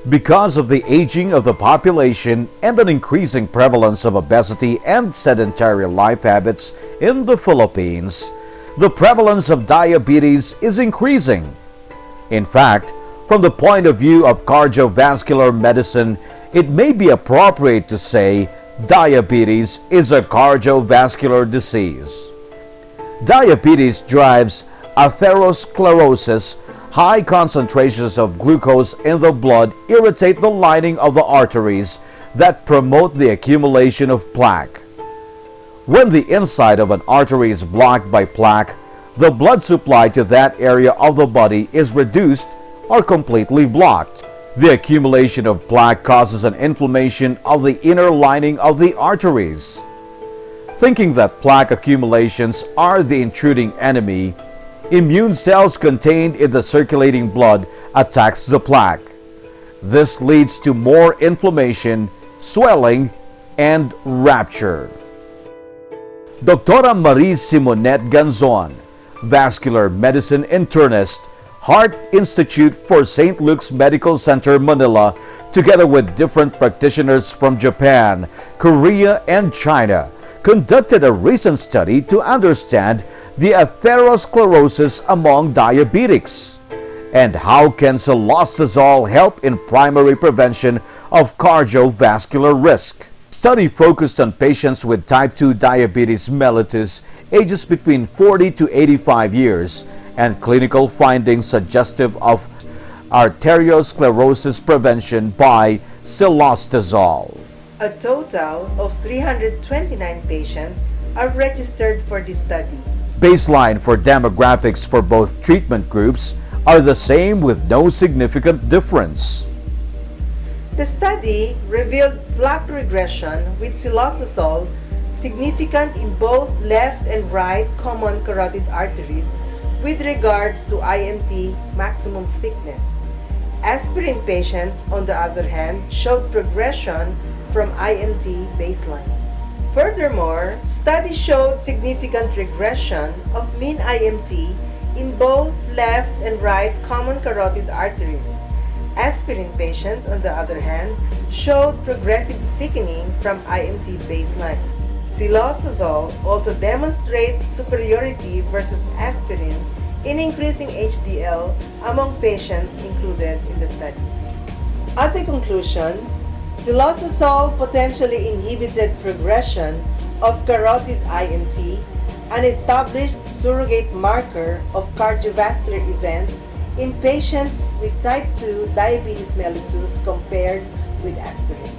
Because of the aging of the population and an increasing prevalence of obesity and sedentary life habits in the Philippines, the prevalence of diabetes is increasing. In fact, from the point of view of cardiovascular medicine, it may be appropriate to say diabetes is a cardiovascular disease. Diabetes drives atherosclerosis. High concentrations of glucose in the blood irritate the lining of the arteries that promote the accumulation of plaque. When the inside of an artery is blocked by plaque, the blood supply to that area of the body is reduced or completely blocked. The accumulation of plaque causes an inflammation of the inner lining of the arteries. Thinking that plaque accumulations are the intruding enemy, immune cells contained in the circulating blood attacks the plaque. This leads to more inflammation, swelling, and rupture. Dr. Marie Simonette Ganzon, vascular medicine internist, Heart Institute for St. Luke's Medical Center, Manila, together with different practitioners from Japan, Korea, and China, conducted a recent study to understand the atherosclerosis among diabetics, and how can cilostazol help in primary prevention of cardiovascular risk. Study focused on patients with type 2 diabetes mellitus ages between 40 to 85 years and clinical findings suggestive of arteriosclerosis prevention by cilostazol. A total of 329 patients are registered for this study. Baseline for demographics for both treatment groups are the same with no significant difference. The study revealed plaque regression with cilostazol significant in both left and right common carotid arteries with regards to IMT maximum thickness. Aspirin patients, on the other hand, showed progression from IMT baseline. Furthermore, studies showed significant regression of mean IMT in both left and right common carotid arteries. Aspirin patients, on the other hand, showed progressive thickening from IMT baseline. Cilostazol also demonstrates superiority versus aspirin in increasing HDL among patients included in the study. As a conclusion, cilostazol potentially inhibited progression of carotid IMT, an established surrogate marker of cardiovascular events in patients with type 2 diabetes mellitus compared with aspirin.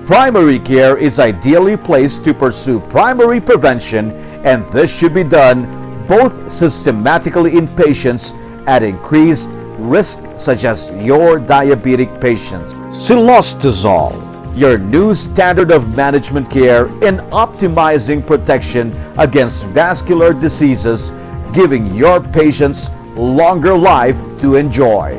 Primary care is ideally placed to pursue primary prevention, and this should be done both systematically in patients at increased risk such as your diabetic patients. Cilostazol, your new standard of management care in optimizing protection against vascular diseases, giving your patients longer life to enjoy.